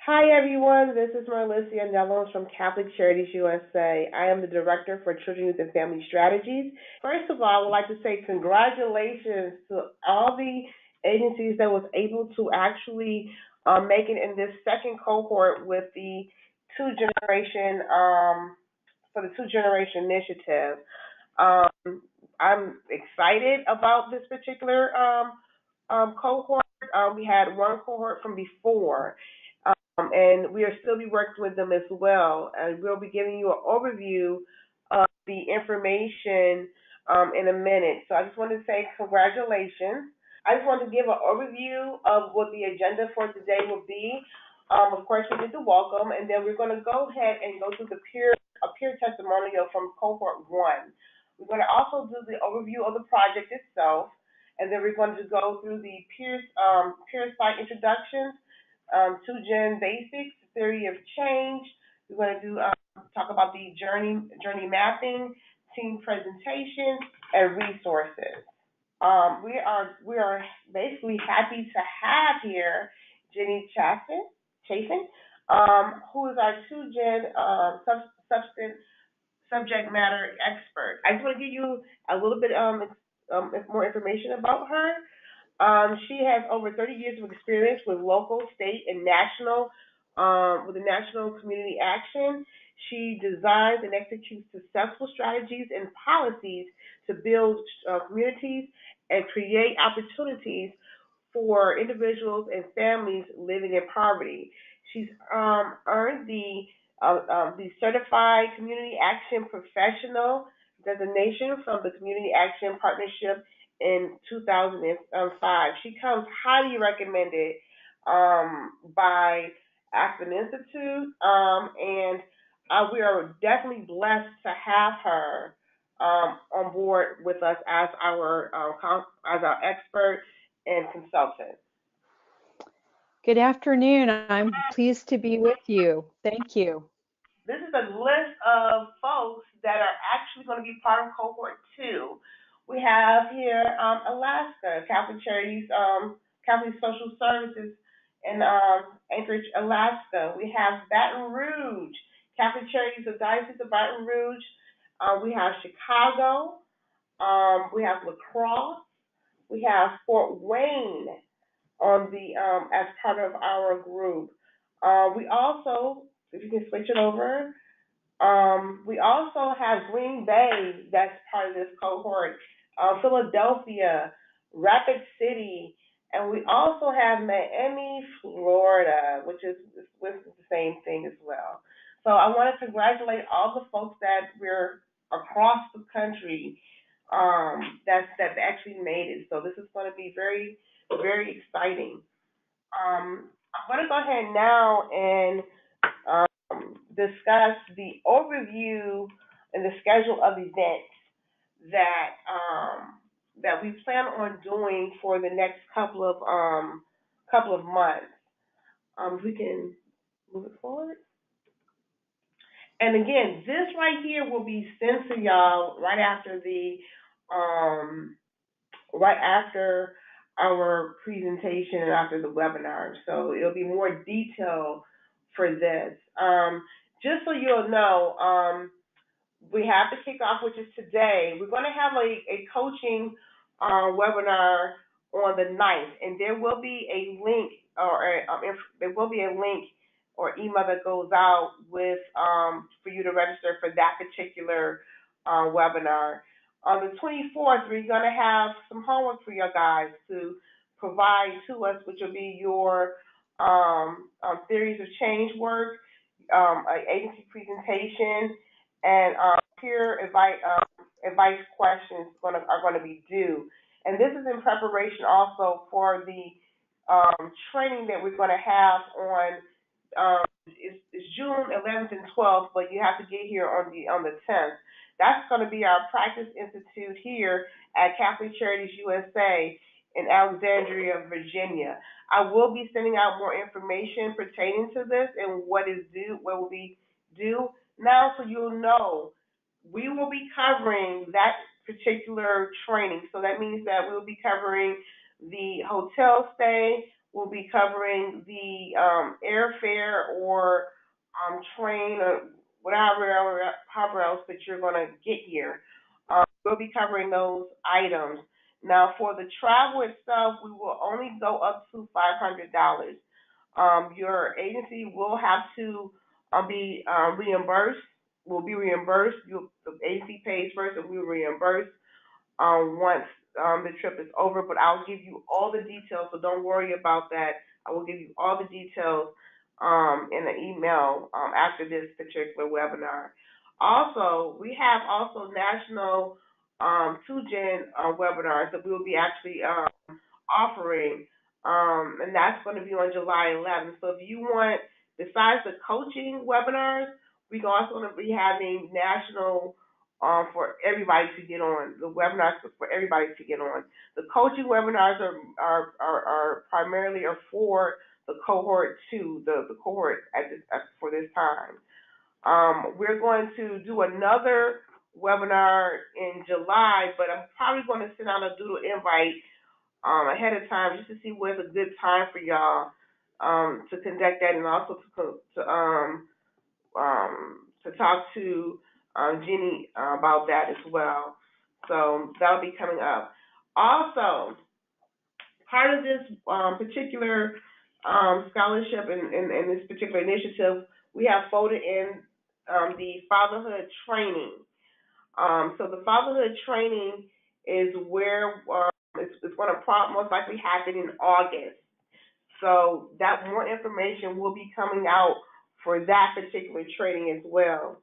Hi everyone, this is Marlicia Nellos from Catholic Charities USA. I am the Director for Children, Youth, and Family Strategies. First of all, I would like to say congratulations to all the agencies that was able to actually make it in this second cohort with the two generation for the two generation initiative. Um, I'm excited about this particular cohort. We had one cohort from before, and we are still be working with them as well. And we'll be giving you an overview of the information in a minute. So I just want to say congratulations. I just want to give an overview of what the agenda for today will be. Of course, we did the welcome, and then we're going to go ahead and go through a peer testimonial from cohort one. We're going to also do the overview of the project itself, and then we're going to go through the peer site introductions, 2Gen basics, theory of change. We're going to do talk about the journey mapping, team presentation, and resources. We are basically happy to have here Jenny Chasen, who is our 2Gen substance subject matter expert. I just want to give you a little bit more information about her. She has over 30 years of experience with local, state, and national, with the national community action. She designs and executes successful strategies and policies to build communities and create opportunities for individuals and families living in poverty. She's earned the Certified Community Action Professional designation from the Community Action Partnership in 2005. She comes highly recommended by Aspen Institute, and we are definitely blessed to have her on board with us as our expert and consultant. Good afternoon. I'm pleased to be with you. Thank you. This is a list of folks that are actually going to be part of cohort two. We have here Alaska, Catholic Charities, Catholic Social Services in Anchorage, Alaska. We have Baton Rouge, Catholic Charities of Diocese of Baton Rouge. We have Chicago. We have La Crosse. We have Fort Wayne on the as part of our group. We also, if you can switch it over, we also have Green Bay that's part of this cohort, Philadelphia, Rapid City, and we also have Miami, Florida, which is the same thing as well. So I want to congratulate all the folks that we're across the country that actually made it. So this is going to be very, very exciting. I'm going to go ahead now and discuss the overview and the schedule of events that we plan on doing for the next couple of months. We can move it forward. And again, this right here will be sent to y'all right after our presentation and after the webinar. So it'll be more detail for this. Just so you'll know, we have the kickoff, which is today. We're going to have a coaching webinar on the 9th, and there will be a link there will be a link or email that goes out with for you to register for that particular webinar. On the 24th, we're going to have some homework for you guys to provide to us, which will be your theories of change work, agency presentation, and peer advice questions are going to be due. And this is in preparation also for the training that we're going to have on it's June 11th and 12th, but you have to get here on the 10th. That's going to be our practice institute here at Catholic Charities USA in Alexandria, Virginia. I will be sending out more information pertaining to this and what will be due now, so you'll know. We will be covering that particular training. So that means that we'll be covering the hotel stay, will be covering the airfare or train or however else that you're going to get here. We'll be covering those items. Now, for the travel itself, we will only go up to $500. Your agency will have to be reimbursed. Will be reimbursed. The agency pays first, and we will reimburse once the trip is over. But I'll give you all the details, so don't worry about that. I will give you all the details in an email after this particular webinar. Also, we have also national TwoGen webinars that we will be actually offering, and that's going to be on July 11th. So if you want, besides the coaching webinars, we're also going to be having national for everybody to get on. The webinars for everybody to get on. The coaching webinars are primarily for the cohort 2, the cohort for this time. We're going to do another webinar in July, but I'm probably going to send out a doodle invite ahead of time just to see where's a good time for y'all to conduct that, and also to talk to Jenny about that as well. So that'll be coming up. Also, part of this particular scholarship and this particular initiative, we have folded in the fatherhood training. So the fatherhood training is where it's going to most likely happen in August. So that more information will be coming out for that particular training as well.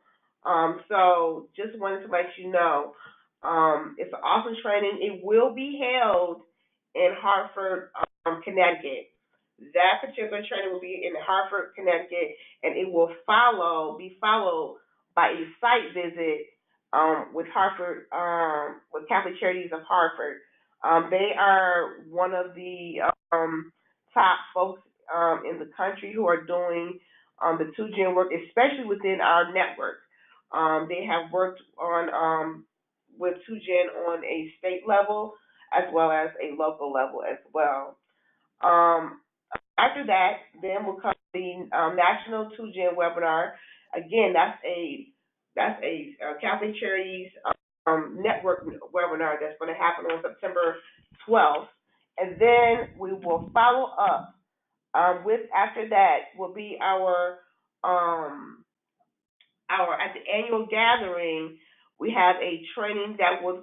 So just wanted to let you know, it's an awesome training. It will be held in Hartford, Connecticut. That particular training will be in Hartford, Connecticut, and it will be followed by a site visit with Hartford, with Catholic Charities of Hartford. They are one of the top folks in the country who are doing the 2Gen work, especially within our network. They have worked on with 2Gen on a state level as well as a local level as well. After that, then will come the National 2Gen webinar. Again, that's a Catholic Charities network webinar that's going to happen on September 12th, and then we will follow up with, after that will be our at the annual gathering. We have a training that will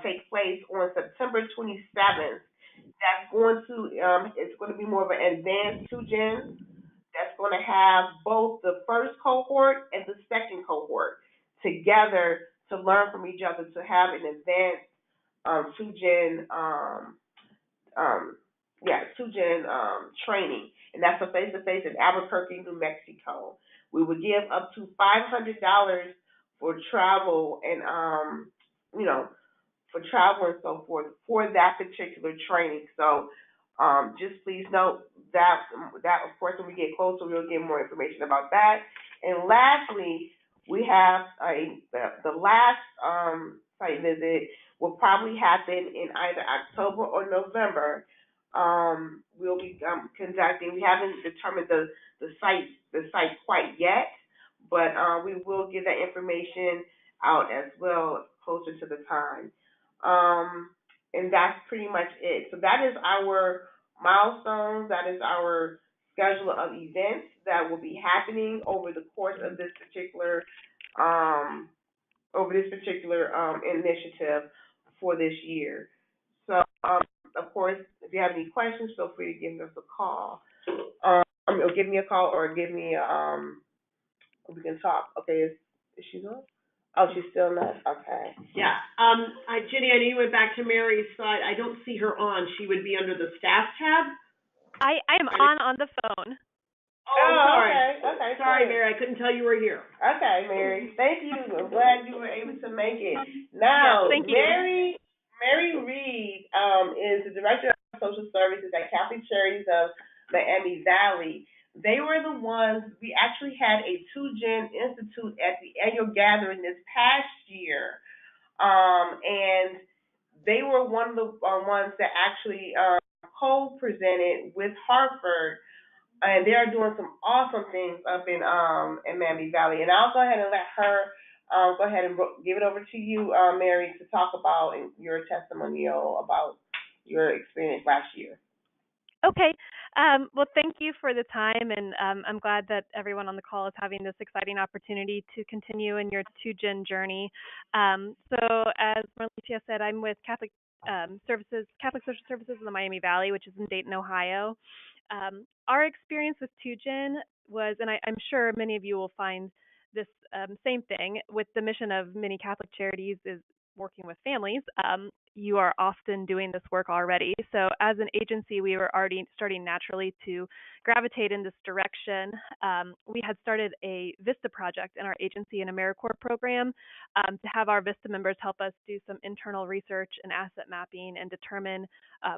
take place on September 27th. That's going to it's going to be more of an advanced 2Gen. That's going to have both the first cohort and the second cohort together to learn from each other, to have an advanced 2Gen 2Gen training, and that's a face-to-face in Albuquerque, New Mexico. We would give up to $500 for travel and for travel and so forth for that particular training. So just please note that of course when we get closer we'll get more information about that. And lastly, we have the last site visit will probably happen in either October or November. We'll be conducting. We haven't determined the site quite yet, but we will get that information out as well closer to the time. And that's pretty much it. So that is our milestones. That is our schedule of events that will be happening over the course of this particular initiative for this year. So, of course, if you have any questions, feel free to give us a call. Or give me a call, or give me we can talk. Okay, is she on? Oh, she's still not. Okay. Yeah. Jenny, I know you went back to Mary's side. I don't see her on. She would be under the staff tab. I am on the phone. Oh, sorry. Okay. Sorry, Mary. I couldn't tell you were here. Okay, Mary. Thank you. I'm glad you were able to make it. Now, yes, thank you. Mary Reed is the director of social services at Catholic Charities of Miami Valley. They were the ones, we actually had a 2Gen Institute at the annual gathering this past year. And they were one of the ones that actually co-presented with Hartford, and they are doing some awesome things up in Miami Valley. And I'll go ahead and let her go ahead and give it over to you, Mary, to talk about your testimonial about your experience last year. Okay. Well, thank you for the time, and I'm glad that everyone on the call is having this exciting opportunity to continue in your two-gen journey. So, as Marlicia said, I'm with Catholic Social Services in the Miami Valley, which is in Dayton, Ohio. Our experience with two-gen was, and I'm sure many of you will find this same thing, with the mission of many Catholic charities is working with families. You are often doing this work already. So as an agency, we were already starting naturally to gravitate in this direction. We had started a VISTA project in our agency, an AmeriCorps program, to have our VISTA members help us do some internal research and asset mapping and determine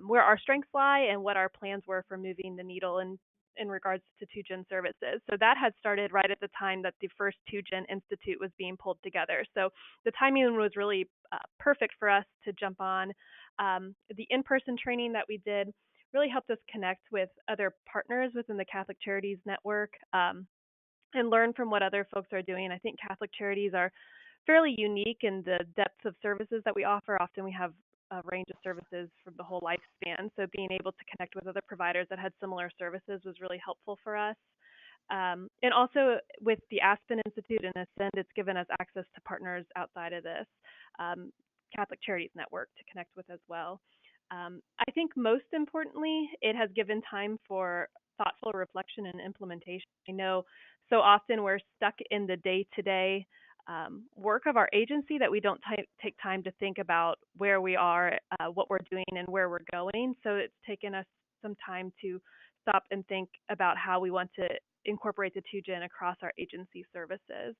where our strengths lie and what our plans were for moving the needle in regards to two-gen services. So that had started right at the time that the first two-gen institute was being pulled together. So the timing was really perfect for us to jump on. The in-person training that we did really helped us connect with other partners within the Catholic Charities Network, and learn from what other folks are doing. I think Catholic Charities are fairly unique in the depth of services that we offer. Often we have a range of services for the whole lifespan. So being able to connect with other providers that had similar services was really helpful for us. And also with the Aspen Institute and Ascend, it's given us access to partners outside of this Catholic Charities Network to connect with as well. I think most importantly, it has given time for thoughtful reflection and implementation. I know so often we're stuck in the day-to-day work of our agency that we don't take time to think about where we are, what we're doing, and where we're going. So it's taken us some time to stop and think about how we want to incorporate the two-gen across our agency services.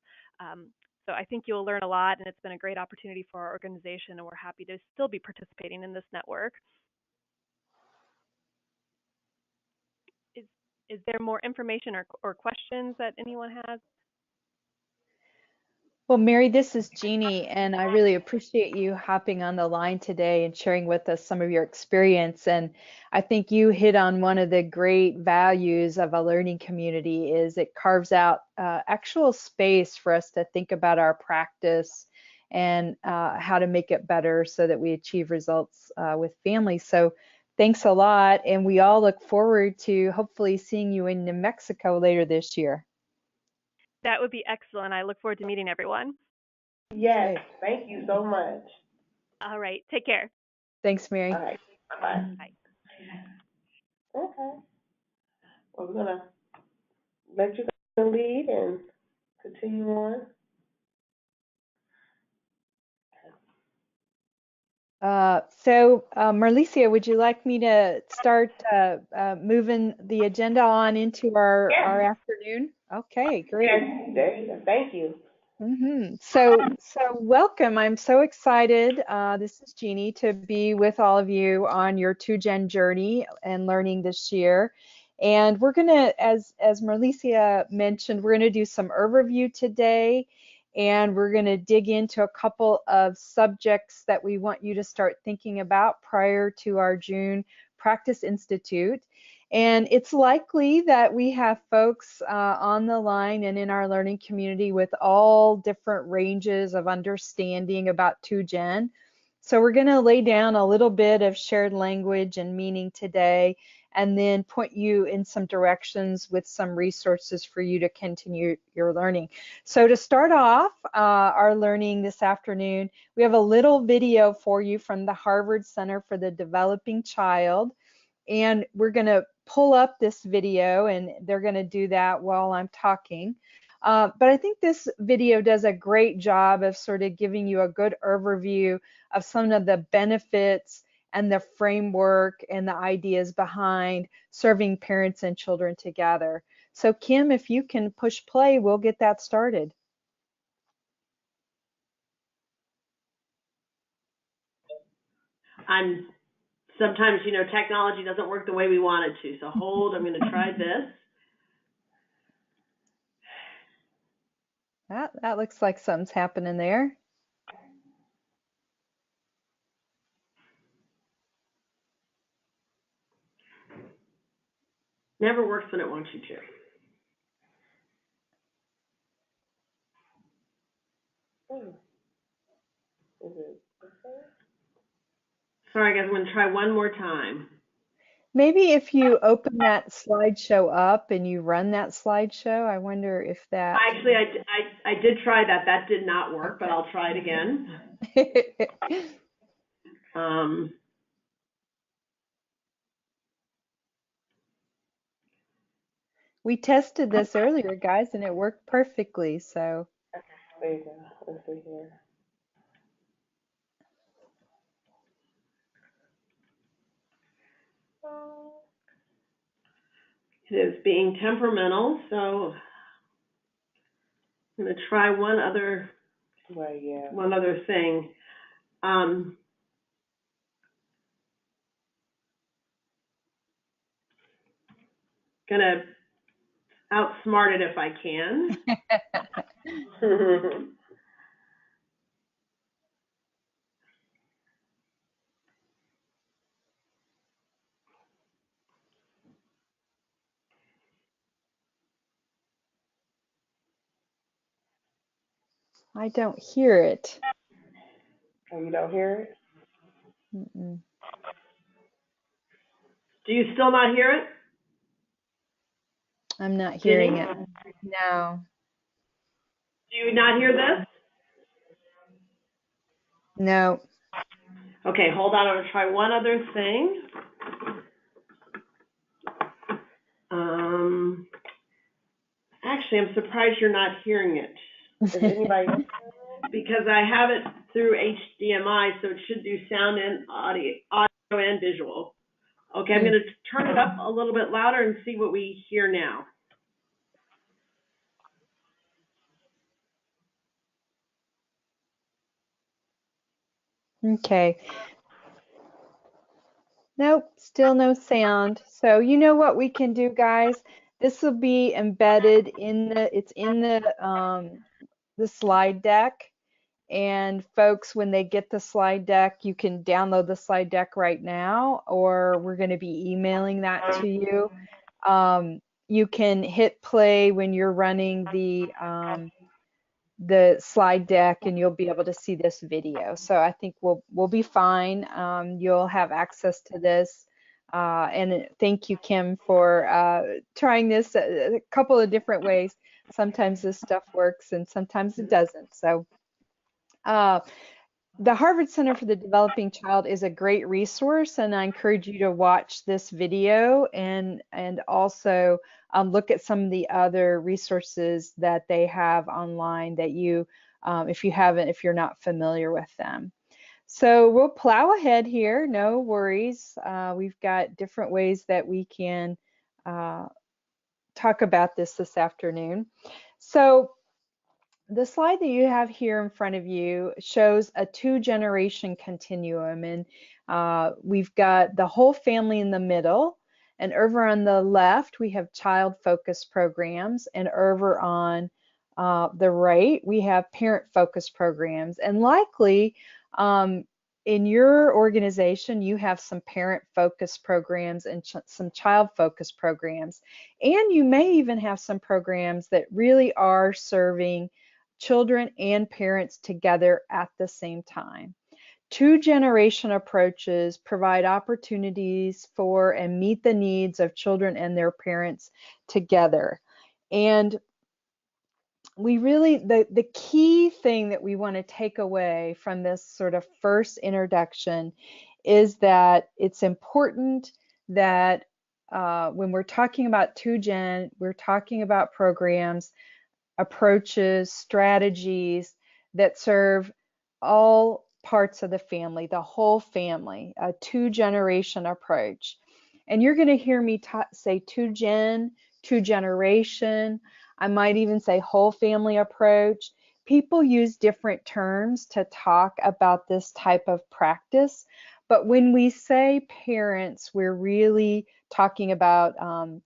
So I think you'll learn a lot, and it's been a great opportunity for our organization, and we're happy to still be participating in this network. Is there more information or questions that anyone has? Well, Mary, this is Jeannie, and I really appreciate you hopping on the line today and sharing with us some of your experience. And I think you hit on one of the great values of a learning community is it carves out actual space for us to think about our practice and how to make it better so that we achieve results with families. So thanks a lot, and we all look forward to hopefully seeing you in New Mexico later this year. That would be excellent. I look forward to meeting everyone. Yes, Okay. thank you so much. All right. Take care. Thanks, Mary. All right, bye. Bye. Okay. Well, we're gonna let you go lead and continue on. Marlicia, would you like me to start moving the agenda on into our afternoon? Okay, great. Yes, there you go. Thank you. So welcome. I'm so excited. This is Jeannie to be with all of you on your two-gen journey and learning this year. And we're gonna, as Marlicia mentioned, we're gonna do some overview today, and we're gonna dig into a couple of subjects that we want you to start thinking about prior to our June Practice Institute. And it's likely that we have folks on the line and in our learning community with all different ranges of understanding about two-gen. So we're going to lay down a little bit of shared language and meaning today, and then point you in some directions with some resources for you to continue your learning. So to start off our learning this afternoon, we have a little video for you from the Harvard Center for the Developing Child. And we're going to pull up this video, and they're going to do that while I'm talking. But I think this video does a great job of sort of giving you a good overview of some of the benefits and the framework and the ideas behind serving parents and children together. So Kim, if you can push play, we'll get that started. Sometimes, technology doesn't work the way we want it to. So hold, I'm going to try this. That looks like something's happening there. Never works when it wants you to. Sorry, guys, I'm going to try one more time. Maybe if you open that slideshow up and you run that slideshow, I wonder if that. Actually, I did try that. That did not work, but I'll try it again. We tested this earlier, guys, and it worked perfectly. So. There you go. Let's see here. It is being temperamental, so I'm going to try one other thing. Gonna outsmart it if I can. I don't hear it. Oh, you don't hear it? Mm-mm. Do you still not hear it? I'm not hearing Jenny? it. No. Do you not hear this? No. Okay, hold on. I'm going to try one other thing. Actually, I'm surprised you're not hearing it. Is anybody? Because I have it through HDMI, so it should do sound and audio and visual. Okay, I'm going to turn it up a little bit louder and see what we hear now. Okay. Nope, still no sound. So you know what we can do, guys? This will be embedded in the slide deck. And folks, when they get the slide deck, you can download the slide deck right now, or we're going to be emailing that to you. You can hit play when you're running the slide deck, and you'll be able to see this video. So I think we'll be fine. You'll have access to this. And thank you, Kim, for trying this a couple of different ways. Sometimes this stuff works and sometimes it doesn't. So the Harvard Center for the Developing Child is a great resource, and I encourage you to watch this video and also look at some of the other resources that they have online that you, if you're not familiar with them. So we'll plow ahead here, no worries. We've got different ways that we can talk about this afternoon. So the slide that you have here in front of you shows a two-generation continuum, and we've got the whole family in the middle, and over on the left we have child-focused programs, and over on the right we have parent-focused programs. And likely in your organization you have some parent-focused programs and some child-focused programs, and you may even have some programs that really are serving children and parents together at the same time. Two-generation approaches provide opportunities for and meet the needs of children and their parents together. And we really, the key thing that we want to take away from this sort of first introduction is that it's important that when we're talking about two-gen, we're talking about programs, approaches, strategies that serve all parts of the family, the whole family, a two-generation approach. And you're going to hear me say two-gen, two-generation. I might even say whole family approach. People use different terms to talk about this type of practice, but when we say parents, we're really talking about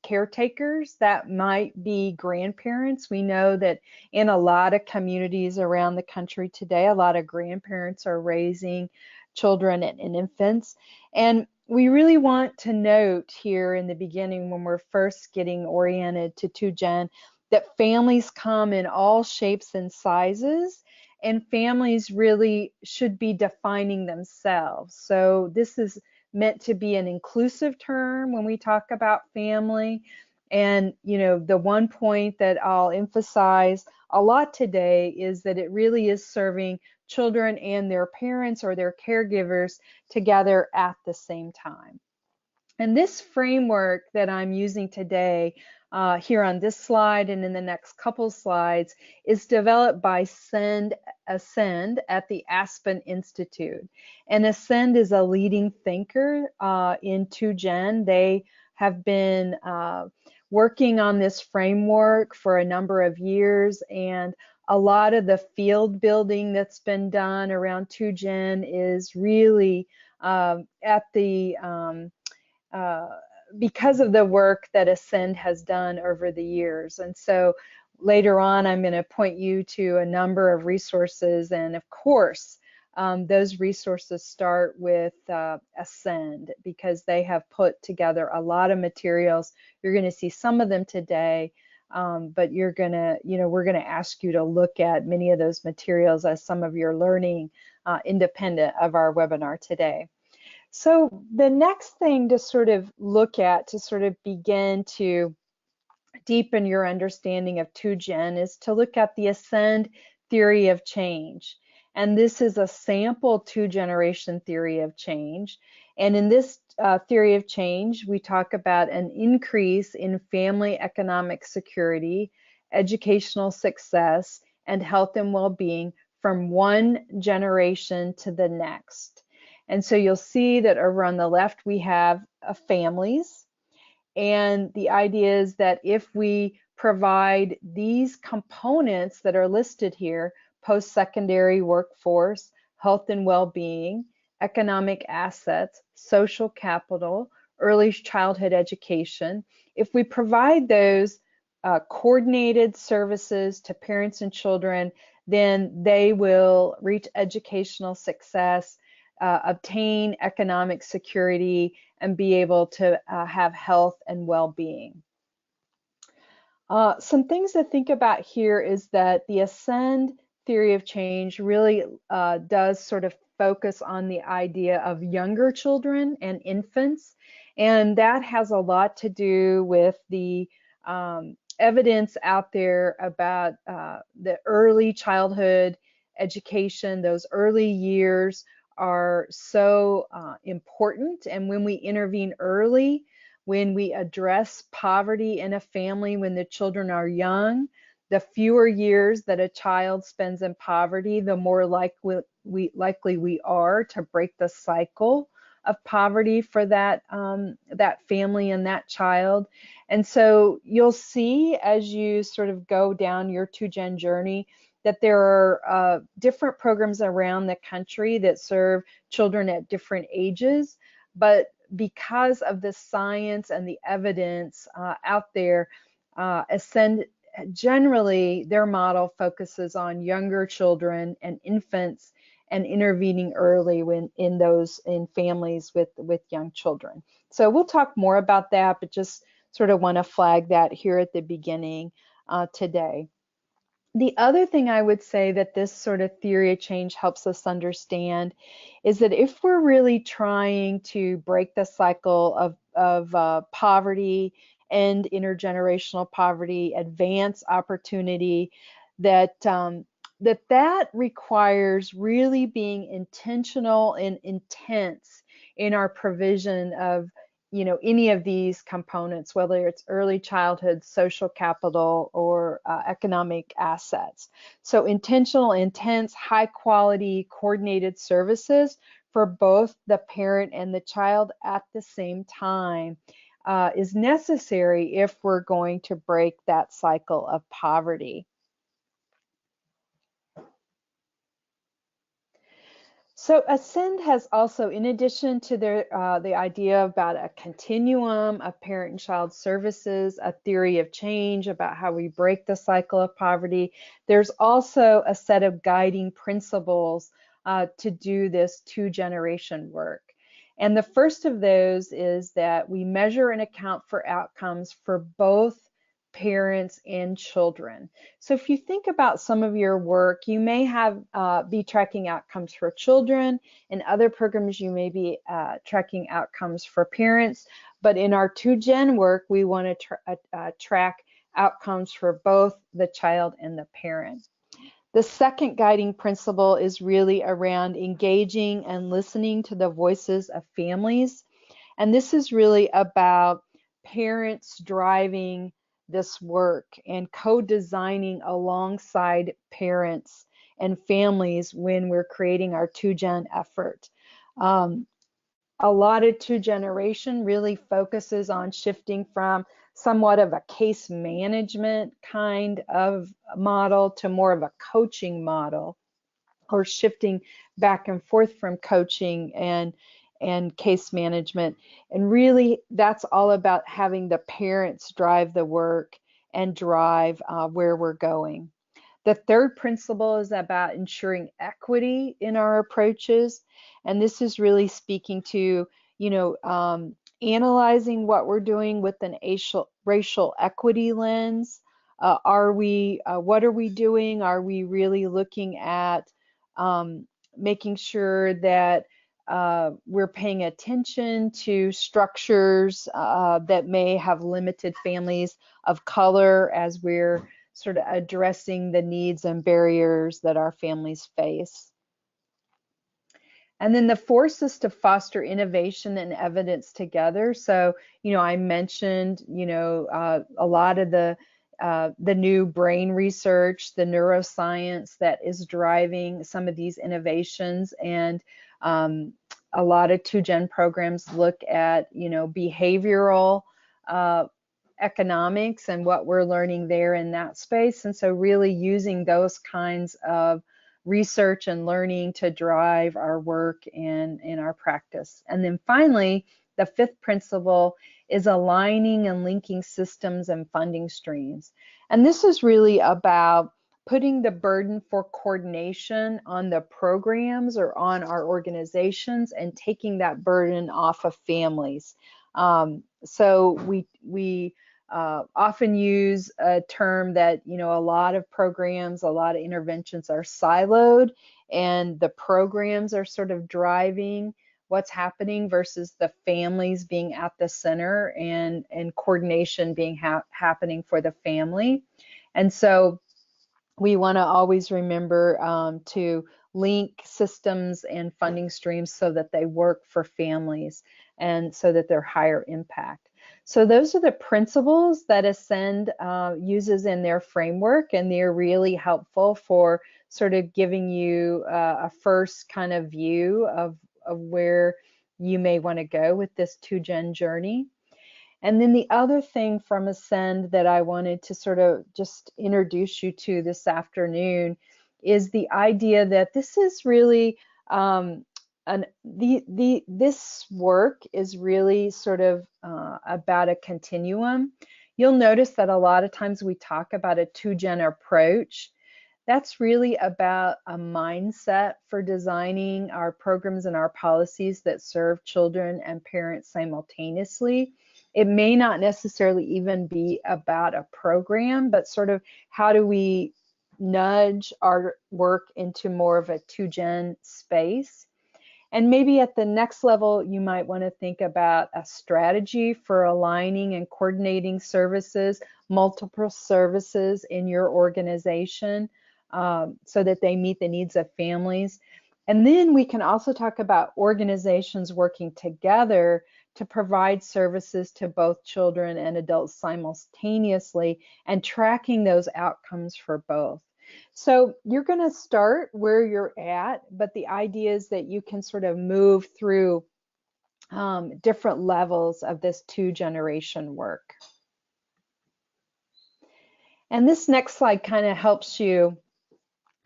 caretakers. That might be grandparents. We know that in a lot of communities around the country today, a lot of grandparents are raising children and infants. And we really want to note here in the beginning when we're first getting oriented to 2Gen that families come in all shapes and sizes, and families really should be defining themselves. So this is meant to be an inclusive term when we talk about family. And the one point that I'll emphasize a lot today is that it really is serving children and their parents or their caregivers together at the same time. And this framework that I'm using today here on this slide and in the next couple slides is developed by Ascend at the Aspen Institute. And Ascend is a leading thinker in 2Gen. They have been working on this framework for a number of years, and a lot of the field building that's been done around 2Gen is really at the because of the work that Ascend has done over the years. And so later on, I'm going to point you to a number of resources. And of course, those resources start with Ascend, because they have put together a lot of materials. You're going to see some of them today, but we're going to ask you to look at many of those materials as some of your learning independent of our webinar today. So the next thing to sort of look at, to sort of begin to deepen your understanding of 2Gen, is to look at the Ascend theory of change. And this is a sample 2-generation theory of change. And in this theory of change, we talk about an increase in family economic security, educational success, and health and well-being from one generation to the next. And so you'll see that over on the left, we have families. And the idea is that if we provide these components that are listed here, post-secondary workforce, health and well-being, economic assets, social capital, early childhood education, if we provide those coordinated services to parents and children, then they will reach educational success, obtain economic security, and be able to have health and well-being. Some things to think about here is that the Ascend theory of change really does sort of focus on the idea of younger children and infants, and that has a lot to do with the evidence out there about the early childhood education. Those early years are so important, and when we intervene early, when we address poverty in a family when the children are young, the fewer years that a child spends in poverty, the more likely we are to break the cycle of poverty for that family and that child. And so you'll see as you sort of go down your 2Gen journey that there are different programs around the country that serve children at different ages, but because of the science and the evidence out there, Ascend, generally their model focuses on younger children and infants and intervening early when in families with young children. So we'll talk more about that, but just sort of want to flag that here at the beginning today. The other thing I would say that this sort of theory of change helps us understand is that if we're really trying to break the cycle of poverty, end intergenerational poverty, advance opportunity, that that requires really being intentional and intense in our provision of any of these components, whether it's early childhood, social capital, or economic assets. So intentional, intense, high quality, coordinated services for both the parent and the child at the same time is necessary if we're going to break that cycle of poverty. So Ascend has also, in addition to the idea about a continuum of parent and child services, a theory of change about how we break the cycle of poverty, there's also a set of guiding principles to do this 2-generation work. And the first of those is that we measure and account for outcomes for both parents and children. So if you think about some of your work, you may have be tracking outcomes for children. In other programs, you may be tracking outcomes for parents. But in our 2Gen work, we want to track outcomes for both the child and the parent. The second guiding principle is really around engaging and listening to the voices of families. And this is really about parents driving this work and co-designing alongside parents and families when we're creating our 2Gen effort. A lot of 2Generation really focuses on shifting from somewhat of a case management kind of model to more of a coaching model, or shifting back and forth from coaching and case management. And really, that's all about having the parents drive the work and drive where we're going. The third principle is about ensuring equity in our approaches. And this is really speaking to, analyzing what we're doing with an racial equity lens. What are we doing? Are we really looking at making sure that we're paying attention to structures that may have limited families of color as we're sort of addressing the needs and barriers that our families face? And then the fourth is to foster innovation and evidence together. So, I mentioned, a lot of the new brain research, the neuroscience that is driving some of these innovations. And a lot of 2Gen programs look at, behavioral economics and what we're learning there in that space. And so really using those kinds of research and learning to drive our work and in our practice. And then finally, the fifth principle is aligning and linking systems and funding streams. And this is really about putting the burden for coordination on the programs or on our organizations and taking that burden off of families. So we often use a term that, a lot of programs, a lot of interventions are siloed, and the programs are sort of driving what's happening versus the families being at the center and coordination being happening for the family. And so we want to always remember to link systems and funding streams so that they work for families and so that they're higher impact. So those are the principles that Ascend uses in their framework, and they're really helpful for sort of giving you a first kind of view of where you may want to go with this 2Gen journey. And then the other thing from Ascend that I wanted to sort of just introduce you to this afternoon is the idea that this is really this work is really sort of about a continuum. You'll notice that a lot of times we talk about a 2Gen approach. That's really about a mindset for designing our programs and our policies that serve children and parents simultaneously. It may not necessarily even be about a program, but sort of how do we nudge our work into more of a 2Gen space. And maybe at the next level, you might want to think about a strategy for aligning and coordinating services, multiple services in your organization, so that they meet the needs of families. And then we can also talk about organizations working together to provide services to both children and adults simultaneously and tracking those outcomes for both. So you're going to start where you're at, but the idea is that you can sort of move through different levels of this 2Generation work. And this next slide kind of helps you,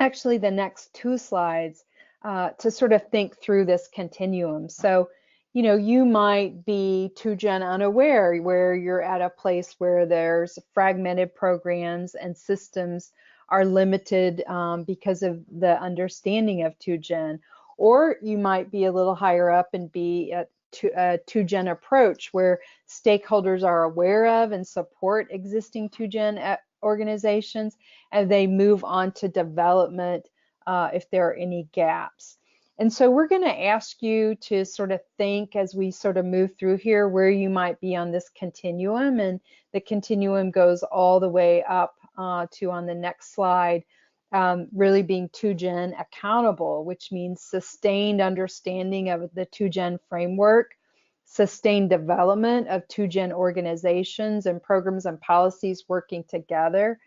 actually the next two slides, to sort of think through this continuum. So, you might be 2Gen unaware, where you're at a place where there's fragmented programs and systems are limited because of the understanding of 2Gen. Or you might be a little higher up and be at 2Gen approach where stakeholders are aware of and support existing 2Gen organizations, and they move on to development if there are any gaps. And so we're going to ask you to sort of think as we sort of move through here where you might be on this continuum, and the continuum goes all the way up to, on the next slide, really being 2Gen accountable, which means sustained understanding of the 2Gen framework, sustained development of 2Gen organizations and programs and policies working together,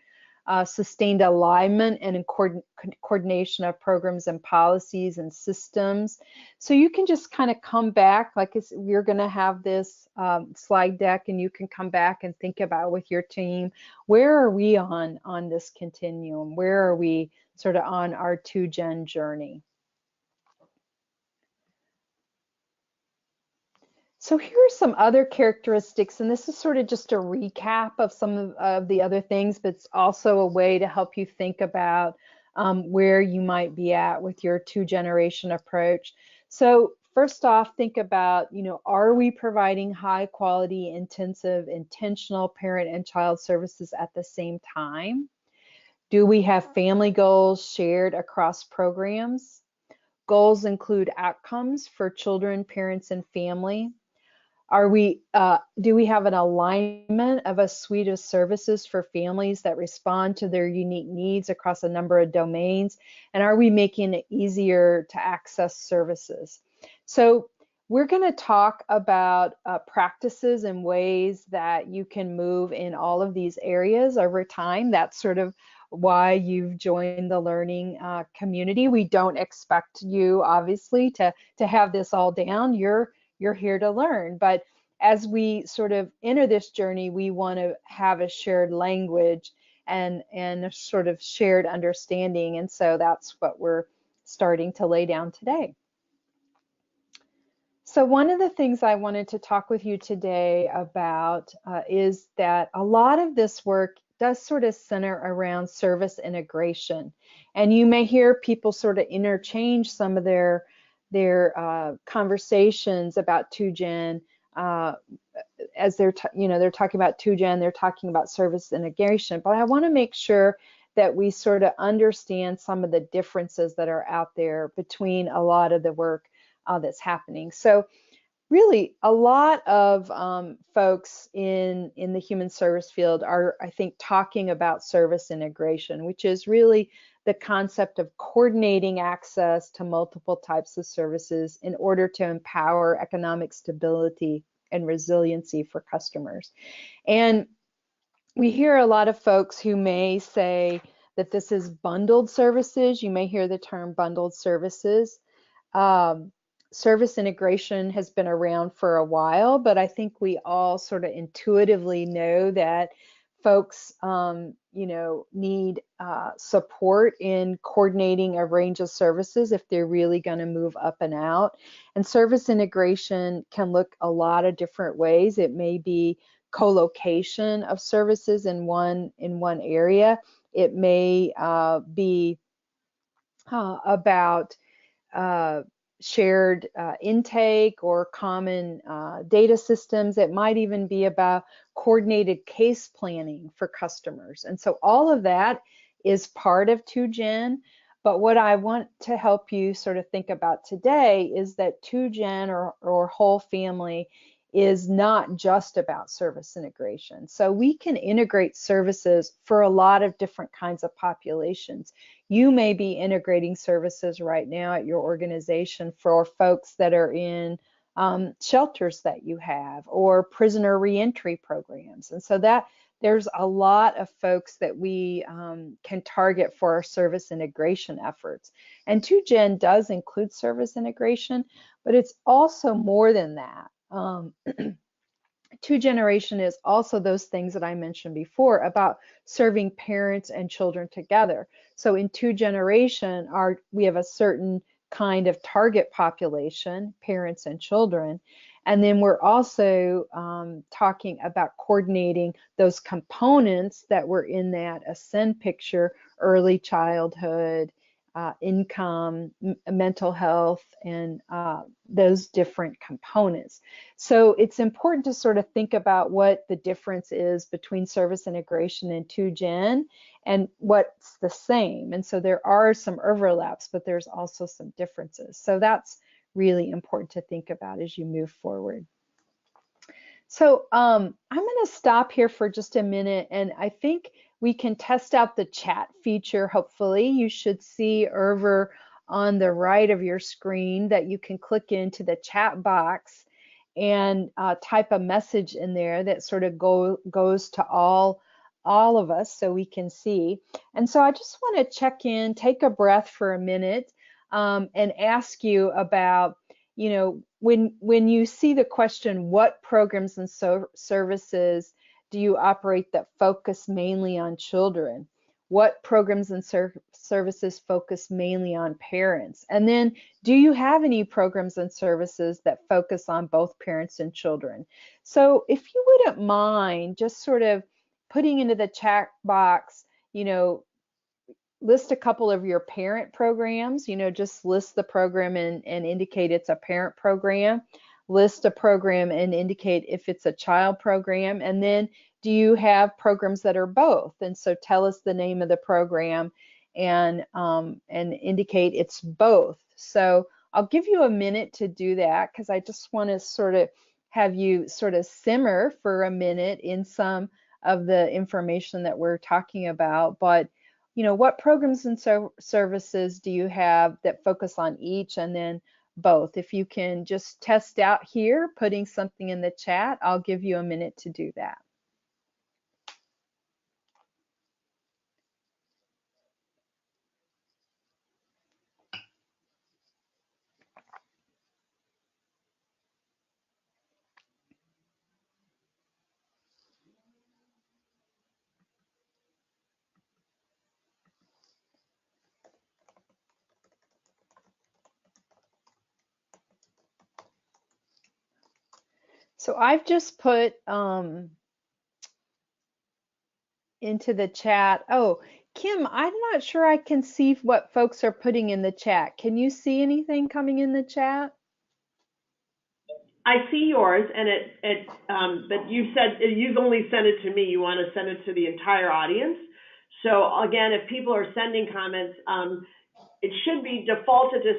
sustained alignment and coordination of programs and policies and systems. So you can just kind of come back, like you're going to have this slide deck, and you can come back and think about with your team, where are we on this continuum? Where are we sort of on our 2Gen journey? So here are some other characteristics, and this is sort of just a recap of some of the other things, but it's also a way to help you think about where you might be at with your 2-generation approach. So first off, think about, are we providing high quality, intensive, intentional parent and child services at the same time? Do we have family goals shared across programs? Goals include outcomes for children, parents, and family. Do we have an alignment of a suite of services for families that respond to their unique needs across a number of domains? And are we making it easier to access services? So we're going to talk about practices and ways that you can move in all of these areas over time. That's sort of why you've joined the learning community. We don't expect you, obviously, to have this all down. You're here to learn. But as we sort of enter this journey, we want to have a shared language and a sort of shared understanding. And so that's what we're starting to lay down today. So one of the things I wanted to talk with you today about is that a lot of this work does sort of center around service integration. And you may hear people sort of interchange some of their conversations about 2Gen as they're talking about 2Gen, they're talking about service integration. But I want to make sure that we sort of understand some of the differences that are out there between a lot of the work that's happening. So really, a lot of folks in the human service field are, I think, talking about service integration, which is really the concept of coordinating access to multiple types of services in order to empower economic stability and resiliency for customers. And we hear a lot of folks who may say that this is bundled services. You may hear the term bundled services. Service integration has been around for a while, but I think we all sort of intuitively know that folks, need support in coordinating a range of services if they're really going to move up and out. And service integration can look a lot of different ways. It may be co-location of services in one area. It may be about shared intake or common data systems. It might even be about coordinated case planning for customers. And so all of that is part of 2Gen. But what I want to help you sort of think about today is that 2Gen or whole family is not just about service integration. So we can integrate services for a lot of different kinds of populations. You may be integrating services right now at your organization for folks that are in shelters that you have, or prisoner reentry programs. And so that there's a lot of folks that we can target for our service integration efforts. And 2Gen does include service integration, but it's also more than that. 2Generation is also those things that I mentioned before about serving parents and children together. So in 2Generation, we have a certain kind of target population, parents and children. And then we're also talking about coordinating those components that were in that Ascend picture: early childhood, income, mental health, and those different components. So it's important to sort of think about what the difference is between service integration and 2Gen and what's the same. And so there are some overlaps, but there's also some differences. So that's really important to think about as you move forward. So I'm going to stop here for just a minute, and I think we can test out the chat feature. Hopefully you should see over on the right of your screen that you can click into the chat box and type a message in there that sort of goes to all of us so we can see. And so I just want to check in, take a breath for a minute, and ask you about, you know, when you see the question, what programs and services do you operate that focus mainly on children? What programs and services focus mainly on parents? And then, do you have any programs and services that focus on both parents and children? So if you wouldn't mind just sort of putting into the chat box, you know, list a couple of your parent programs, you know, just list the program and indicate it's a parent program. List a program and indicate if it's a child program. And then, do you have programs that are both? And so tell us the name of the program and indicate it's both. So I'll give you a minute to do that, because I just want to sort of have you sort of simmer for a minute in some of the information that we're talking about. But you know, what programs and services do you have that focus on each, and then both? If you can just test out here, putting something in the chat, I'll give you a minute to do that. So I've just put into the chat. Oh, Kim, I'm not sure I can see what folks are putting in the chat. Can you see anything coming in the chat? I see yours, and but you said you've only sent it to me. You want to send it to the entire audience. So again, if people are sending comments, it should be defaulted to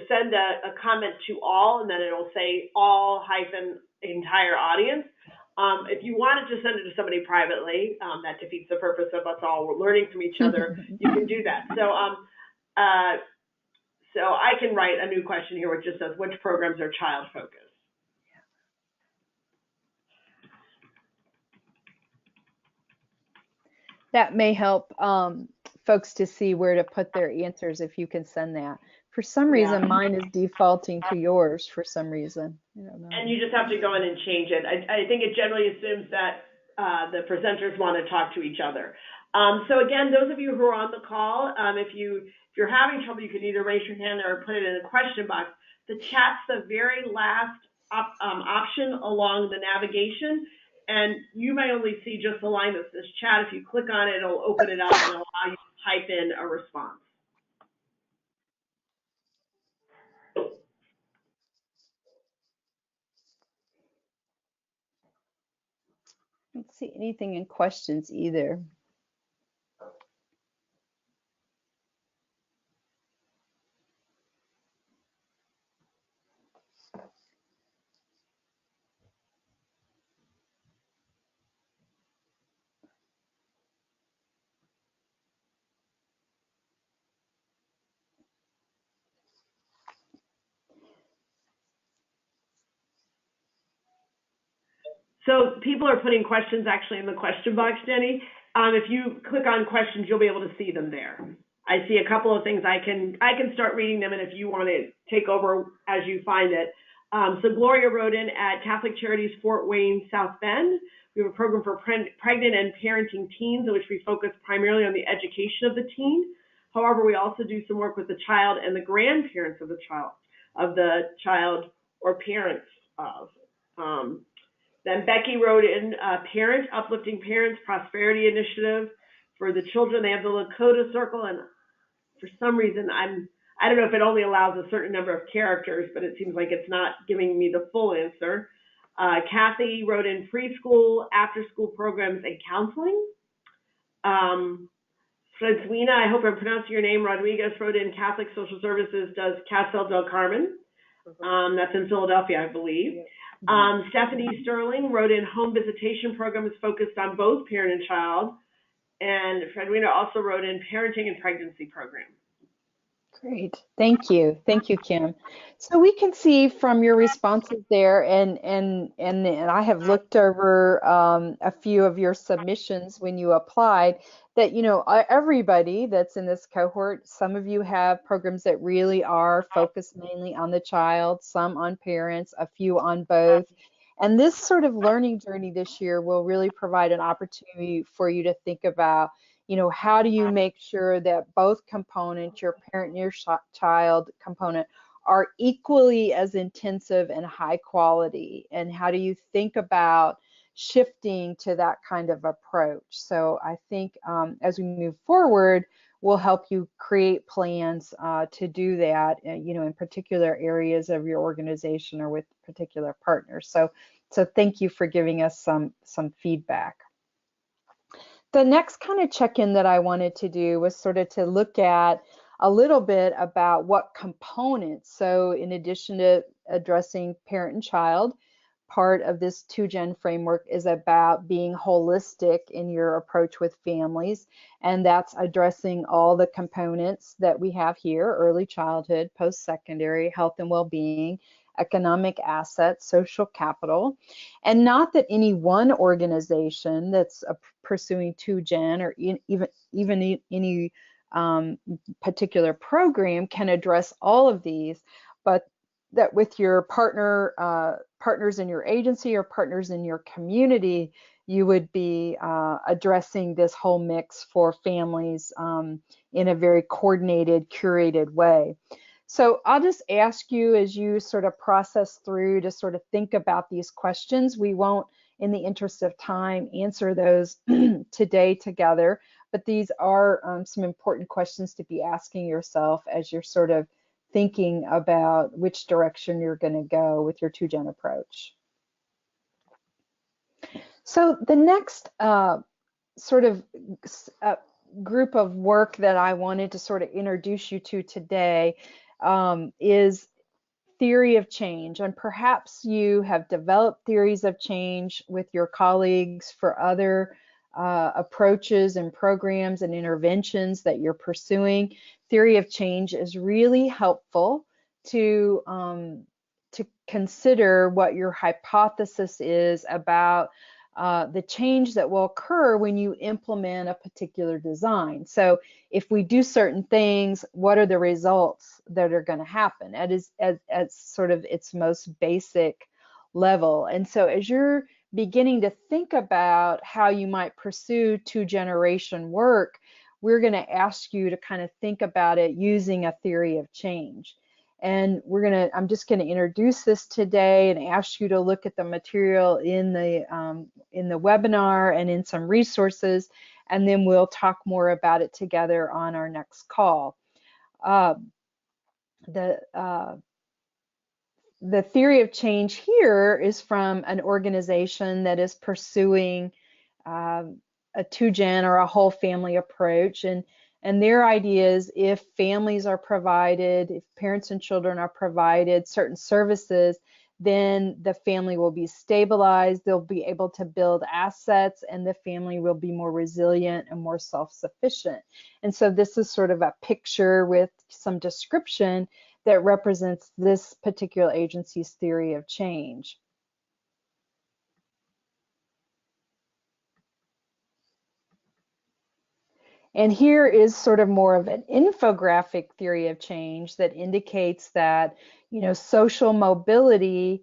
send a comment to all, and then it'll say all hyphen entire audience. If you wanted to send it to somebody privately, that defeats the purpose of us all learning from each other. You can do that. So so I can write a new question here which just says, which programs are child focused? That may help folks to see where to put their answers if you can send that. For some reason, mine is defaulting to yours for some reason. I don't know. And you just have to go in and change it. I think it generally assumes that the presenters want to talk to each other. So again, those of you who are on the call, if you're having trouble, you can either raise your hand or put it in the question box. The chat's the very last option along the navigation. And you may only see just the line that says chat. If you click on it, it'll open it up and allow you to type in a response. I don't see anything in questions either. So people are putting questions actually in the question box, Jenny. If you click on questions, you'll be able to see them there. I see a couple of things. I can start reading them, and if you want to take over as you find it. So Gloria wrote in, at Catholic Charities Fort Wayne, South Bend, we have a program for pregnant and parenting teens in which we focus primarily on the education of the teen. However, we also do some work with the child and the grandparents of the child or parents of. Then Becky wrote in, Parent, Uplifting Parents Prosperity Initiative. For the children, they have the Lakota Circle and for some reason, I don't know if it only allows a certain number of characters, but it seems like it's not giving me the full answer. Kathy wrote in preschool, after-school programs, and counseling. Fredwina, I hope I'm pronouncing your name, Rodriguez wrote in Catholic Social Services does Castel del Carmen. That's in Philadelphia, I believe. Stephanie Sterling wrote in home visitation programs focused on both parent and child. And Fredwina also wrote in parenting and pregnancy program. Great. Thank you. Thank you, Kim. So we can see from your responses there, and I have looked over a few of your submissions when you applied, that, you know, everybody that's in this cohort, some of you have programs that really are focused mainly on the child, some on parents, a few on both. And this sort of learning journey this year will really provide an opportunity for you to think about, you know, how do you make sure that both components, your parent and your child component, are equally as intensive and high quality? And how do you think about shifting to that kind of approach? So I think as we move forward, we'll help you create plans to do that, you know, in particular areas of your organization or with particular partners. So thank you for giving us some feedback. The next kind of check-in that I wanted to do was sort of to look at a little bit about what components. So in addition to addressing parent and child, part of this 2Gen framework is about being holistic in your approach with families, and that's addressing all the components that we have here: early childhood, post-secondary, health and well-being, economic assets, social capital. And not that any one organization that's pursuing 2Gen or even any particular program can address all of these, but that with your partners in your agency or partners in your community, you would be addressing this whole mix for families in a very coordinated, curated way. So I'll just ask you, as you sort of process through, to sort of think about these questions. We won't, in the interest of time, answer those today together, but these are some important questions to be asking yourself as you're sort of thinking about which direction you're going to go with your 2Gen approach. So the next sort of group of work that I wanted to sort of introduce you to today is theory of change. And perhaps you have developed theories of change with your colleagues for other approaches and programs and interventions that you're pursuing. Theory of change is really helpful to consider what your hypothesis is about the change that will occur when you implement a particular design. So if we do certain things, what are the results that are going to happen? That is at sort of its most basic level. And so as you're beginning to think about how you might pursue 2Generation work, we're going to ask you to kind of think about it using a theory of change. And I'm just going to introduce this today and ask you to look at the material in the webinar and in some resources, and then we'll talk more about it together on our next call. The theory of change here is from an organization that is pursuing a 2Gen or a whole family approach, and their idea is if families are provided, if parents and children are provided certain services, then the family will be stabilized, they'll be able to build assets, and the family will be more resilient and more self-sufficient. And so this is sort of a picture with some description that represents this particular agency's theory of change. And here is sort of more of an infographic theory of change that indicates that, you know, social mobility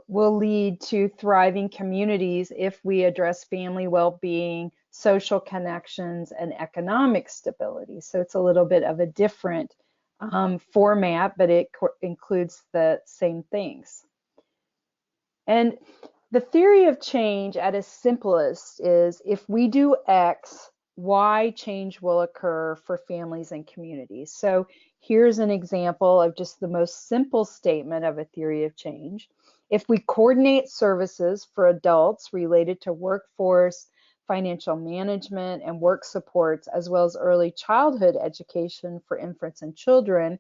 will lead to thriving communities if we address family well-being, social connections, and economic stability. So it's a little bit of a different format, but it includes the same things. And the theory of change at its simplest is if we do X, why change will occur for families and communities. So here's an example of just the most simple statement of a theory of change. If we coordinate services for adults related to workforce, financial management, and work supports, as well as early childhood education for infants and children,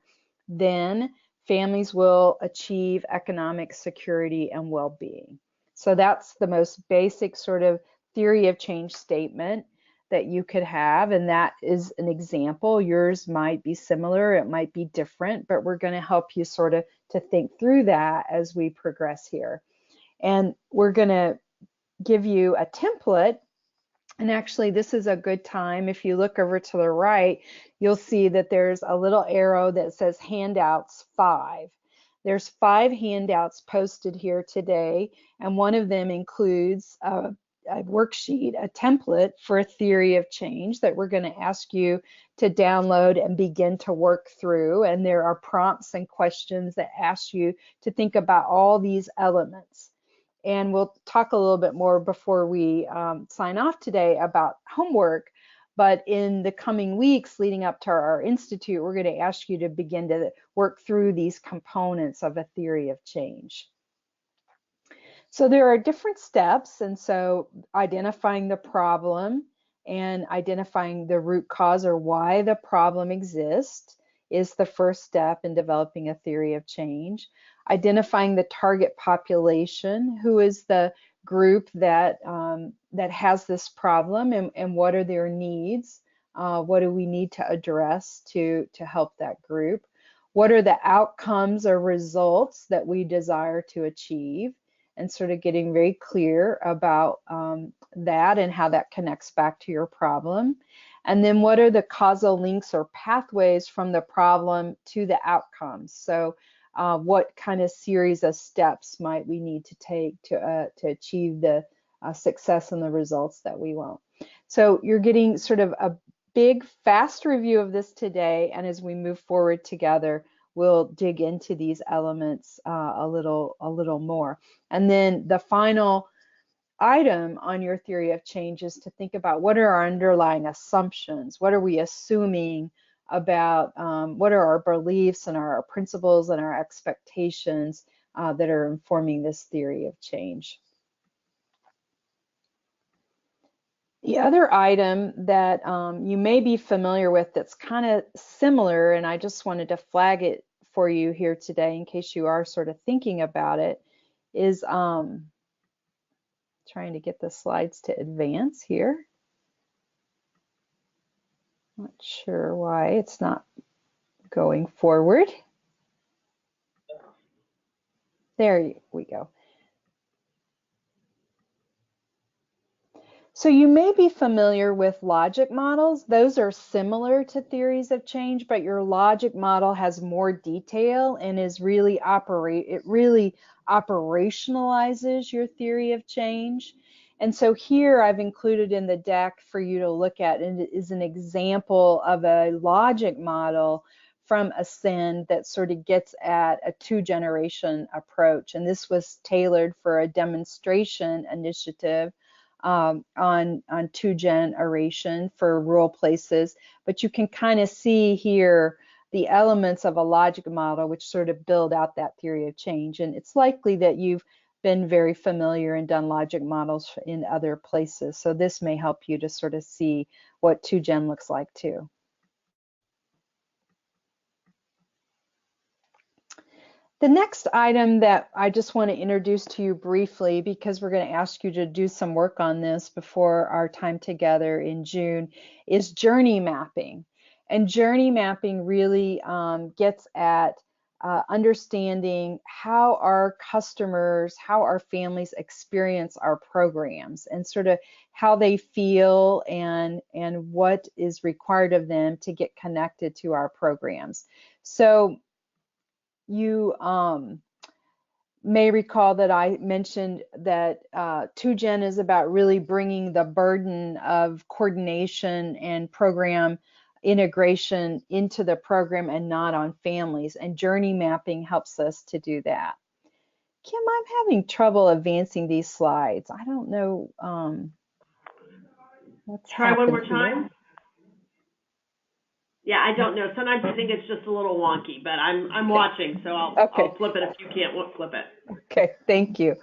then families will achieve economic security and well-being. So that's the most basic sort of theory of change statement that you could have, and that is an example. Yours might be similar, it might be different, but we're going to help you sort of to think through that as we progress here. And we're going to give you a template. And actually, this is a good time. If you look over to the right, you'll see that there's a little arrow that says handouts 5. There's 5 handouts posted here today, and one of them includes a worksheet, a template for a theory of change that we're going to ask you to download and begin to work through. And there are prompts and questions that ask you to think about all these elements. And we'll talk a little bit more before we sign off today about homework. But in the coming weeks leading up to our institute, we're going to ask you to begin to work through these components of a theory of change. So there are different steps, and so identifying the problem and identifying the root cause or why the problem exists is the first step in developing a theory of change. Identifying the target population, who is the group that that has this problem, and what are their needs, what do we need to address to help that group, what are the outcomes or results that we desire to achieve, and sort of getting very clear about that and how that connects back to your problem. And then what are the causal links or pathways from the problem to the outcomes? So what kind of series of steps might we need to take to achieve the success and the results that we want? So you're getting sort of a big, fast review of this today, and as we move forward together, we'll dig into these elements a little more. And then the final item on your theory of change is to think about what are our underlying assumptions, what are we assuming about, what are our beliefs and our principles and our expectations that are informing this theory of change. The other item that you may be familiar with that's kind of similar, and I just wanted to flag it for you here today in case you are sort of thinking about it, is trying to get the slides to advance here. Not sure why it's not going forward. There we go. So you may be familiar with logic models. Those are similar to theories of change, but your logic model has more detail and is really operationalizes your theory of change. And so here I've included in the deck for you to look at, and it is an example of a logic model from Ascend that sort of gets at a 2-generation approach. And this was tailored for a demonstration initiative on 2-generation for rural places, but you can kind of see here the elements of a logic model which sort of build out that theory of change. And it's likely that you've been very familiar and done logic models in other places, so this may help you to sort of see what 2-gen looks like too. The next item that I just want to introduce to you briefly, because we're going to ask you to do some work on this before our time together in June, is journey mapping. And journey mapping really gets at understanding how our customers, how our families experience our programs, and sort of how they feel and what is required of them to get connected to our programs. So you may recall that I mentioned that 2-gen is about really bringing the burden of coordination and program integration into the program and not on families, and journey mapping helps us to do that. Kim, I'm having trouble advancing these slides. I don't know. What's Try one more happened here? time. Yeah, I don't know. Sometimes I think it's just a little wonky, but I'm watching, so Okay. I'll flip it if you can't flip it. Okay, thank you.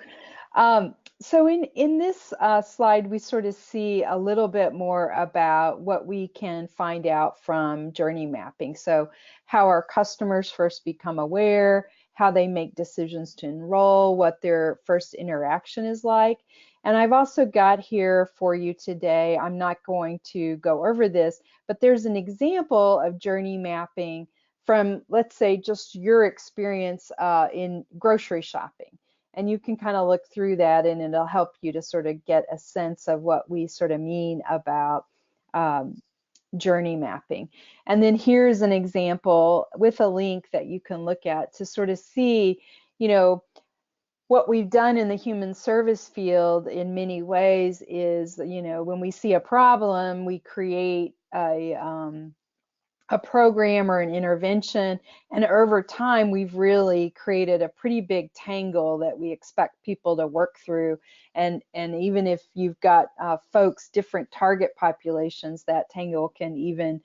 So in this slide, we sort of see a little bit more about what we can find out from journey mapping. So how our customers first become aware, how they make decisions to enroll, what their first interaction is like. And I've also got here for you today, I'm not going to go over this, but there's an example of journey mapping from, let's say, just your experience in grocery shopping. And you can kind of look through that, and it'll help you to sort of get a sense of what we sort of mean about journey mapping. And then here's an example with a link that you can look at to sort of see, you know, what we've done in the human service field in many ways is, you know, when we see a problem, we create a program or an intervention, and over time we've really created a pretty big tangle that we expect people to work through, and even if you've got folks, different target populations, that tangle can even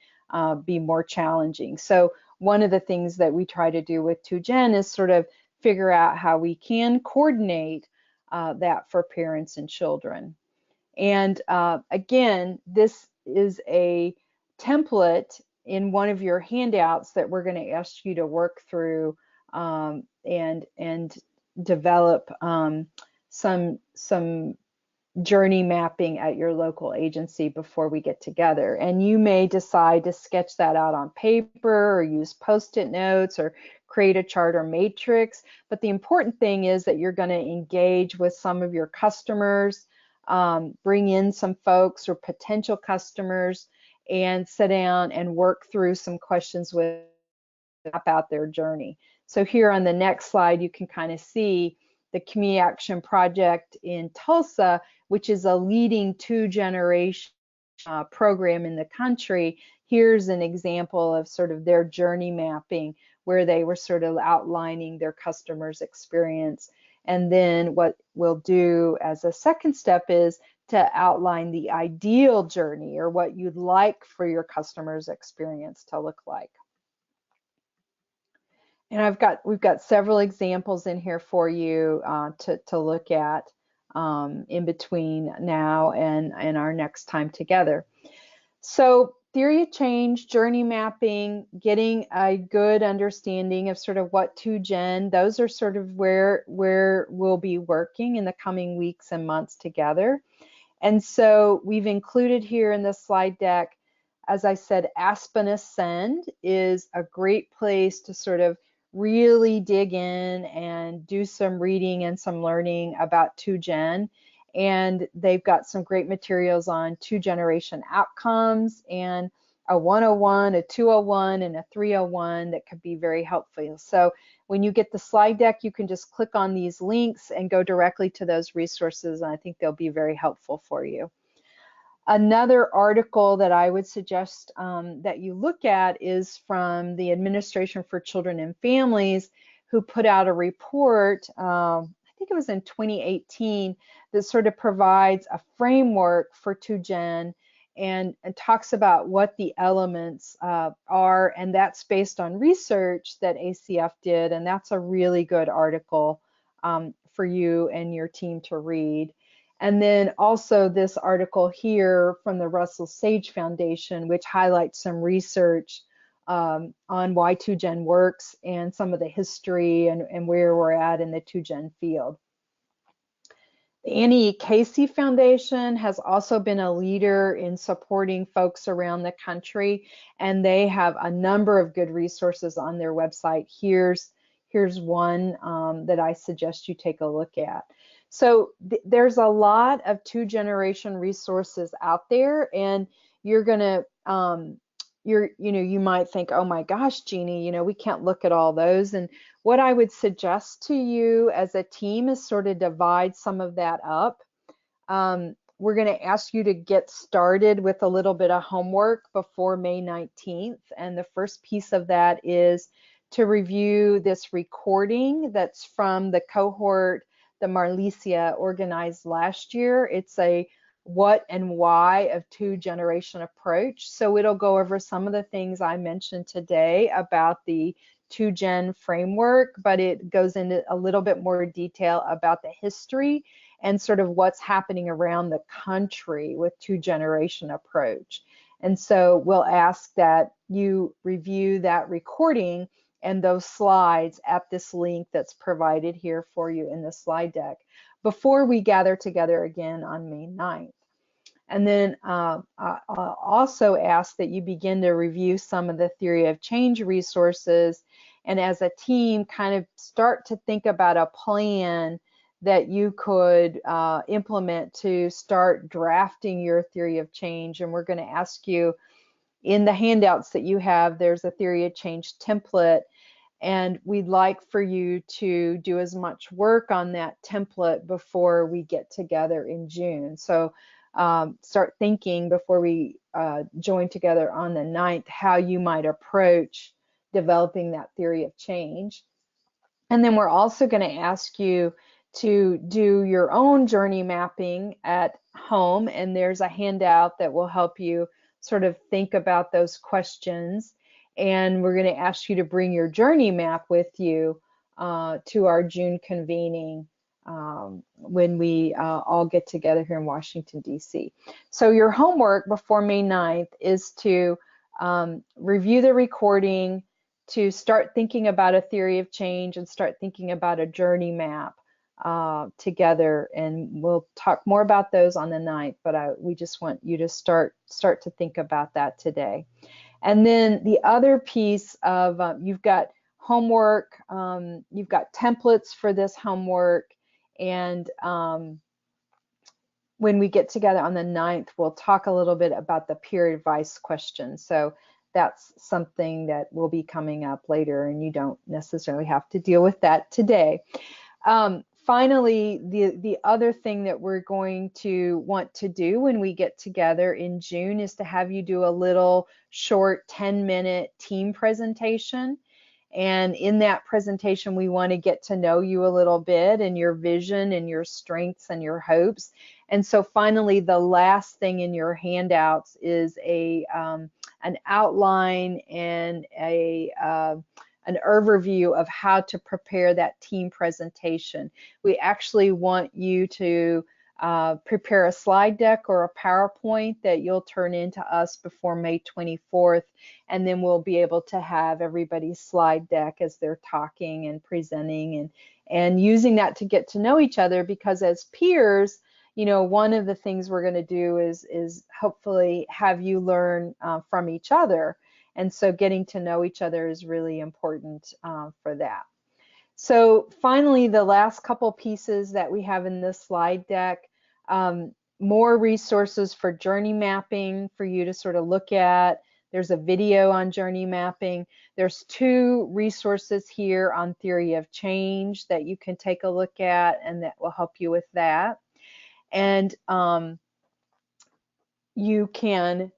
be more challenging. So one of the things that we try to do with TwoGen is sort of figure out how we can coordinate that for parents and children. And again, this is a template in one of your handouts that we're going to ask you to work through and develop some journey mapping at your local agency before we get together. And you may decide to sketch that out on paper or use post-it notes or create a chart or matrix. But the important thing is that you're going to engage with some of your customers, bring in some folks or potential customers, and sit down and work through some questions with about their journey. So here on the next slide, you can kind of see the Community Action Project in Tulsa, which is a leading two-generation program in the country. Here's an example of sort of their journey mapping, where they were sort of outlining their customers' experience. And then what we'll do as a second step is to outline the ideal journey, or what you'd like for your customers' experience to look like. And we've got several examples in here for you to look at in between now and our next time together. So theory of change, journey mapping, getting a good understanding of sort of what TwoGen, those are sort of where we'll be working in the coming weeks and months together. And so we've included here in the slide deck, as I said, Aspen Ascend is a great place to sort of really dig in and do some reading and some learning about TwoGen. And they've got some great materials on two-generation outcomes, and a 101, a 201, and a 301 that could be very helpful. So when you get the slide deck, you can just click on these links and go directly to those resources, and I think they'll be very helpful for you. Another article that I would suggest that you look at is from the Administration for Children and Families, who put out a report, I think it was in 2018, that sort of provides a framework for TwoGen and talks about what the elements are, and that's based on research that ACF did, and that's a really good article for you and your team to read. And then also this article here from the Russell Sage Foundation, which highlights some research on why TwoGen works and some of the history and where we're at in the TwoGen field. The Annie Casey Foundation has also been a leader in supporting folks around the country, and they have a number of good resources on their website. Here's one that I suggest you take a look at. So there's a lot of two-generation resources out there, and you're gonna you might think, oh my gosh, Jeannie, we can't look at all those. And what I would suggest to you as a team is sort of divide some of that up. We're going to ask you to get started with a little bit of homework before May 19th. And the first piece of that is to review this recording that's from the cohort that Marlicia organized last year. It's a what and why of two-generation approach. So it'll go over some of the things I mentioned today about the two-gen framework, but it goes into a little bit more detail about the history and sort of what's happening around the country with two-generation approach. And so we'll ask that you review that recording and those slides at this link that's provided here for you in the slide deck before we gather together again on May 9th. And then I'll also ask that you begin to review some of the theory of change resources, and as a team kind of start to think about a plan that you could implement to start drafting your theory of change. And we're going to ask you, in the handouts that you have, there's a theory of change template, and we'd like for you to do as much work on that template before we get together in June. So start thinking before we join together on the 9th how you might approach developing that theory of change. And then we're also going to ask you to do your own journey mapping at home, and there's a handout that will help you sort of think about those questions. And we're going to ask you to bring your journey map with you to our June convening when we all get together here in Washington, D.C. So your homework before May 9th is to review the recording, to start thinking about a theory of change and start thinking about a journey map together. And we'll talk more about those on the 9th, but we just want you to start to think about that today. And then the other piece of, you've got homework, you've got templates for this homework, and when we get together on the 9th, we'll talk a little bit about the peer advice question. So that's something that will be coming up later, and you don't necessarily have to deal with that today. Finally, the other thing that we're going to want to do when we get together in June is to have you do a little short 10-minute team presentation. And in that presentation, we want to get to know you a little bit and your vision and your strengths and your hopes. And so finally, the last thing in your handouts is an outline and an overview of how to prepare that team presentation. We actually want you to prepare a slide deck or a PowerPoint that you'll turn into us before May 24th, and then we'll be able to have everybody's slide deck as they're talking and presenting and using that to get to know each other, because as peers, you know, one of the things we're going to do is hopefully have you learn from each other. And so getting to know each other is really important for that. So finally, the last couple pieces that we have in this slide deck, more resources for journey mapping for you to sort of look at. There's a video on journey mapping. There's 2 resources here on theory of change that you can take a look at, and that will help you with that. And you can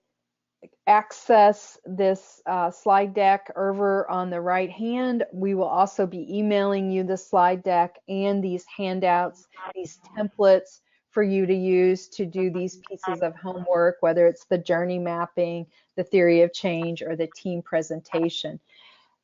access this slide deck over on the right hand. We will also be emailing you the slide deck and these handouts, these templates for you to use to do these pieces of homework, whether it's the journey mapping, the theory of change, or the team presentation.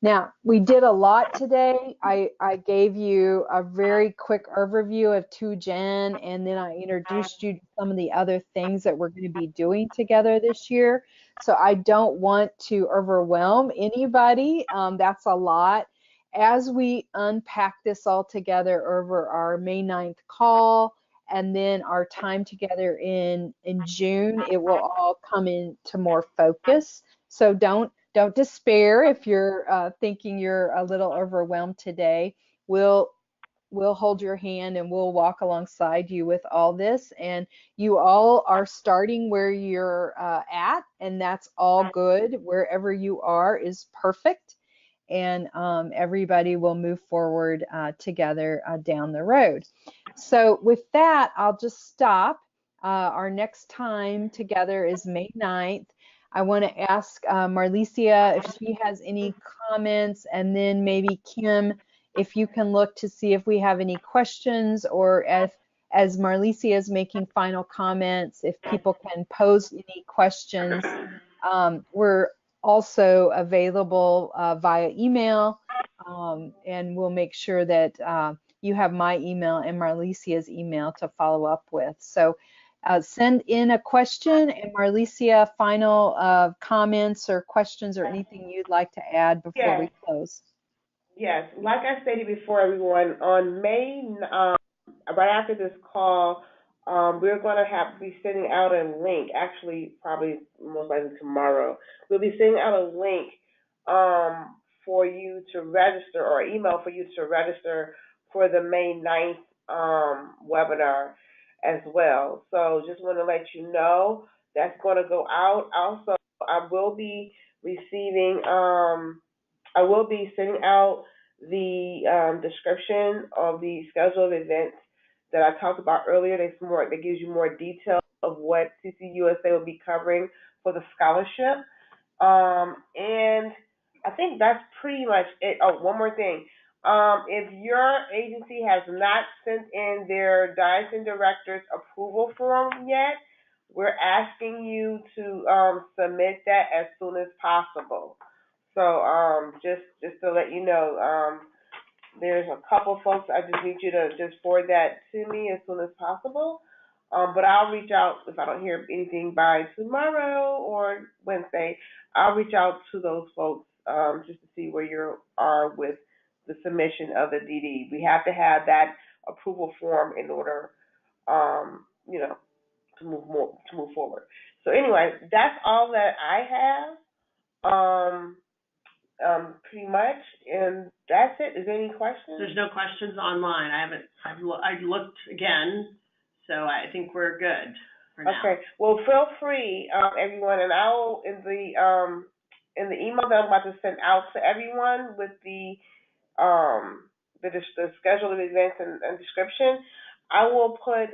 Now, we did a lot today. I gave you a very quick overview of 2Gen, and then I introduced you to some of the other things that we're going to be doing together this year. So I don't want to overwhelm anybody. That's a lot. As we unpack this all together over our May 9th call and then our time together in June, it will all come into more focus. So don't despair if you're thinking you're a little overwhelmed today. We'll hold your hand and we'll walk alongside you with all this. And you all are starting where you're at, and that's all good. Wherever you are is perfect. And everybody will move forward together down the road. So with that, I'll just stop. Our next time together is May 9th. I want to ask Marlicia if she has any comments, and then maybe Kim, if you can look to see if we have any questions, or as Marlicia is making final comments, if people can pose any questions, we're also available via email, and we'll make sure that you have my email and Marlicia's email to follow up with. So send in a question, and Marlicia, final comments or questions or anything you'd like to add before we Yes, close. yes. Like I stated before, everyone, on May, right after this call, we're going to be sending out a link. Actually, probably most likely tomorrow, we'll be sending out a link for you to register, or email for you to register for the May 9th webinar as well. So just want to let you know that's going to go out. Also, I will be receiving, I will be sending out the description of the schedule of events that I talked about earlier. That gives you more detail of what CCUSA will be covering for the scholarship. And I think that's pretty much it. Oh, one more thing. If your agency has not sent in their Dieting Director's approval form yet, we're asking you to submit that as soon as possible. So just to let you know, there's a couple folks. I just need you to just forward that to me as soon as possible. But I'll reach out if I don't hear anything by tomorrow or Wednesday. I'll reach out to those folks just to see where you are with the submission of the DD. We have to have that approval form in order, you know, to move forward. So anyway, that's all that I have. Pretty much, and that's it. Is there any questions? There's no questions online. I looked again, so I think we're good for now. Okay. Well, feel free, everyone, and I'll in the email that I'm about to send out to everyone with the schedule of events and description. I will put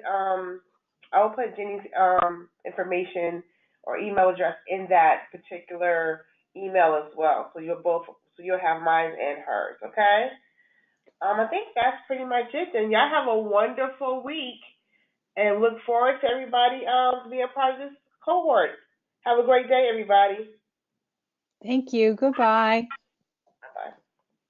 Jenny's information or email address in that particular email as well. So you'll have mine and hers. Okay. I think that's pretty much it. Then y'all have a wonderful week, and look forward to everybody being a part of this cohort. Have a great day, everybody. Thank you. Goodbye.